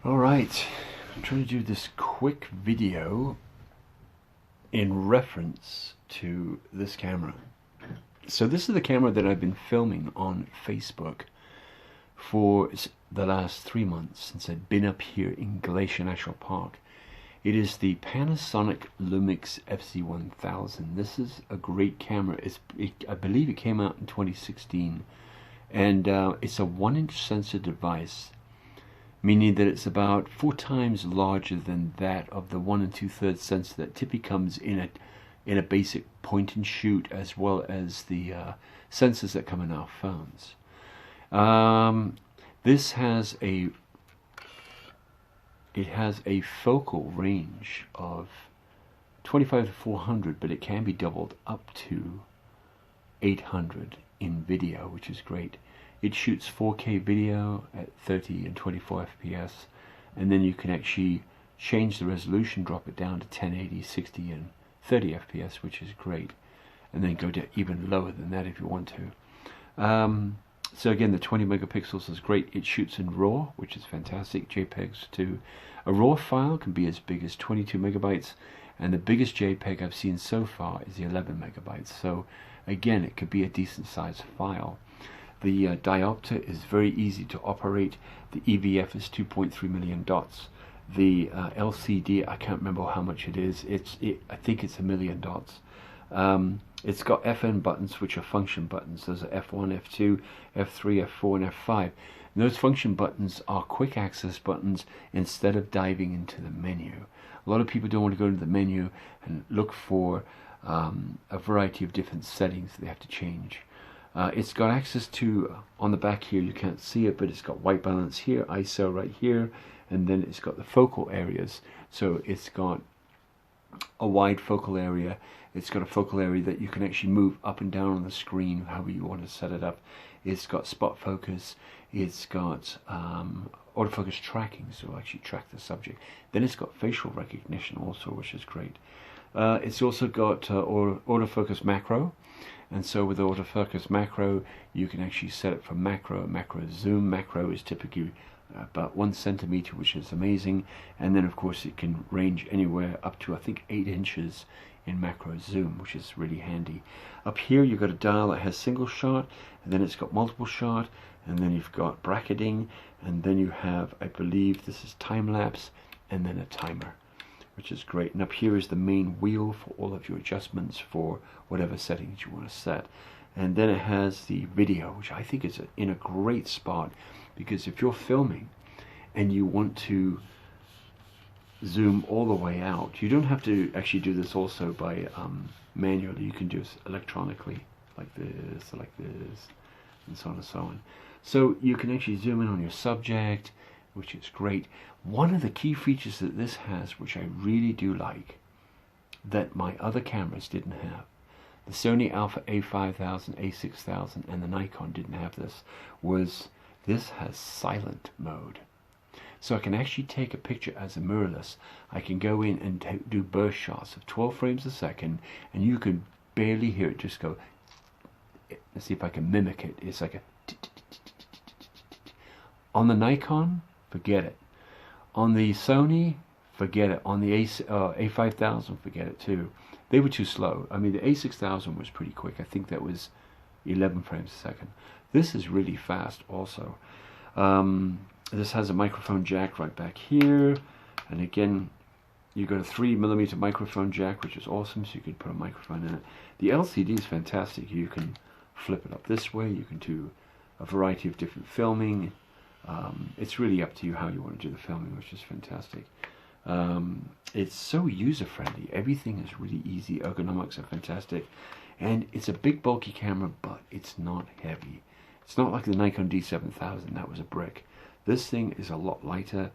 Alright, I'm trying to do this quick video in reference to this camera. So this is the camera that I've been filming on Facebook for the last 3 months since I've been up here in Glacier National Park. It is the PANASONIC Lumix FZ1000. This is a great camera. I believe it came out in 2016, and it's a 1-inch sensor device, meaning that it's about 4 times larger than that of the 1 2/3 sensor that typically comes in a basic point and shoot, as well as the sensors that come in our phones. This has a focal range of 25 to 400, but it can be doubled up to 800 in video, which is great. It shoots 4K video at 30 and 24 FPS, and then you can actually change the resolution, drop it down to 1080, 60 and 30 FPS, which is great, and then go to even lower than that if you want to. So again, the 20 megapixels is great. It shoots in RAW, which is fantastic, JPEGs too. A RAW file can be as big as 22 megabytes, and the biggest JPEG I've seen so far is the 11 megabytes. So again, it could be a decent sized file. The diopter is very easy to operate. The EVF is 2.3 million dots. The LCD, I can't remember how much it is. I think it's 1 million dots. It's got FN buttons, which are function buttons. Those are F1, F2, F3, F4, and F5. And those function buttons are quick access buttons instead of diving into the menu. A lot of people don't want to go into the menu and look for a variety of different settings that they have to change. It's got access to, on the back here, you can't see it, but it's got white balance here, ISO right here, and then it's got the focal areas. So it's got a wide focal area. It's got a focal area that you can actually move up and down on the screen, however you want to set it up. It's got spot focus. It's got autofocus tracking, so it'll actually track the subject. Then it's got facial recognition also, which is great. It's also got autofocus macro. And so with the autofocus macro, you can actually set it for macro zoom. Macro is typically about 1 centimeter, which is amazing. And then of course it can range anywhere up to, I think, 8 inches in macro zoom, which is really handy. Up here you've got a dial that has single shot, and then it's got multiple shot, and then you've got bracketing, and then you have, I believe this is time lapse, and then a timer, which is great. And up here is the main wheel for all of your adjustments for whatever settings you want to set. And then it has the video, which I think is in a great spot, because if you're filming and you want to zoom all the way out, you don't have to actually do this also by manually. You can do this electronically, like this, and so on and so on. So you can actually zoom in on your subject, which is great. One of the key features that this has, which I really do like, that my other cameras didn't have, the Sony Alpha A5000, A6000, and the Nikon didn't have this, was this has silent mode. So I can actually take a picture as a mirrorless. I can go in and do burst shots of 12 frames a second, and you can barely hear it just go. Let's see if I can mimic it. It's like a. On the Nikon, forget it. On the Sony, forget it. On the A5000, forget it too. They were too slow. I mean, the A6000 was pretty quick. I think that was 11 frames a second. This is really fast also. This has a microphone jack right back here. And again, you got a 3mm microphone jack, which is awesome, so you could put a microphone in it. The LCD is fantastic. You can flip it up this way. You can do a variety of different filming. It's really up to you how you want to do the filming, which is fantastic. It's so user-friendly. Everything is really easy. Ergonomics are fantastic. And it's a big, bulky camera, but it's not heavy. It's not like the Nikon D7000. That was a brick. This thing is a lot lighter.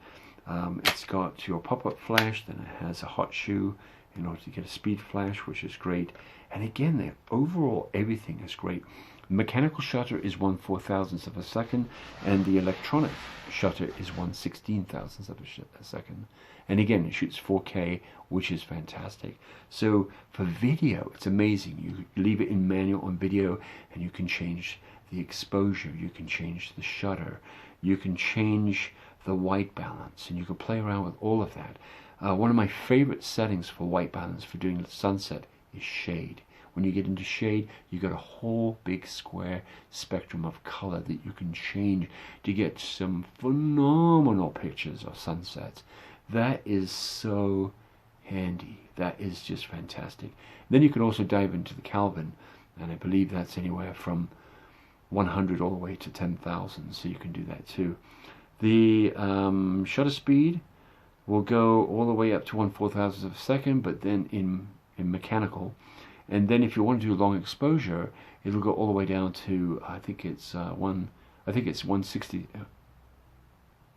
It's got your pop-up flash, then it has a hot shoe in order to get a speed flash, which is great. And again, the overall everything is great. Mechanical shutter is 1/4000th of a second, and the electronic shutter is 1/16,000th of a second. And again, it shoots 4K, which is fantastic. So for video, it's amazing. You leave it in manual on video, and you can change the exposure, you can change the shutter, you can change the white balance, and you can play around with all of that. One of my favorite settings for white balance for doing the sunset is shade. When you get into shade, you got a whole big square spectrum of color that you can change to get some phenomenal pictures of sunsets. That is so handy. That is just fantastic. Then you can also dive into the Kelvin, and I believe that's anywhere from 100 all the way to 10,000, so you can do that too. The shutter speed will go all the way up to 1/4000th of a second, but then in mechanical. And then if you want to do long exposure, it'll go all the way down to I think it's 160.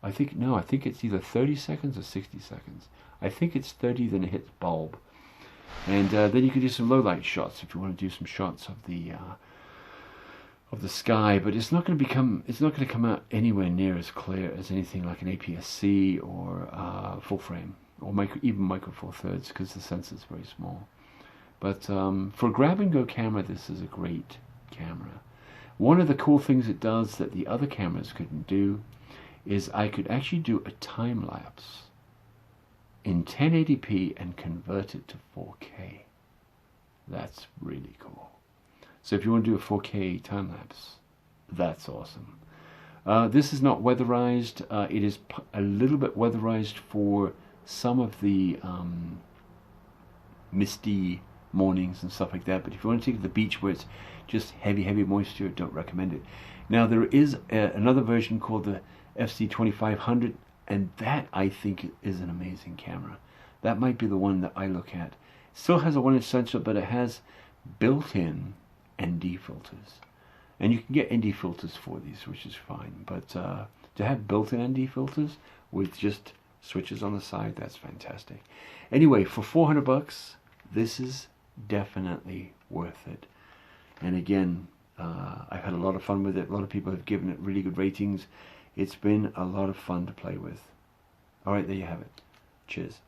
I think it's either 30 seconds or 60 seconds. I think it's 30, then it hits bulb. And then you can do some low light shots if you want to do some shots of the sky, but it's not going to come out anywhere near as clear as anything like an APS-C or full frame, or even micro four thirds, because the sensor is very small. But for a grab and go camera, this is a great camera. One of the cool things it does that the other cameras couldn't do is I could actually do a time lapse in 1080p and convert it to 4K. That's really cool. So if you want to do a 4K time lapse, that's awesome. This is not weatherized. It is a little bit weatherized for some of the misty mornings and stuff like that, but if you want to take it to the beach where it's just heavy moisture, don't recommend it. Now there is another version called the FZ1000, and that I think is an amazing camera. That might be the one that I look at. It still has a 1-inch sensor, but it has built-in ND filters, and you can get ND filters for these, which is fine, but to have built-in ND filters with just switches on the side, that's fantastic. Anyway, for 400 bucks, this is definitely worth it. And again, I've had a lot of fun with it. A lot of people have given it really good ratings. It's been a lot of fun to play with. Alright, there you have it. Cheers.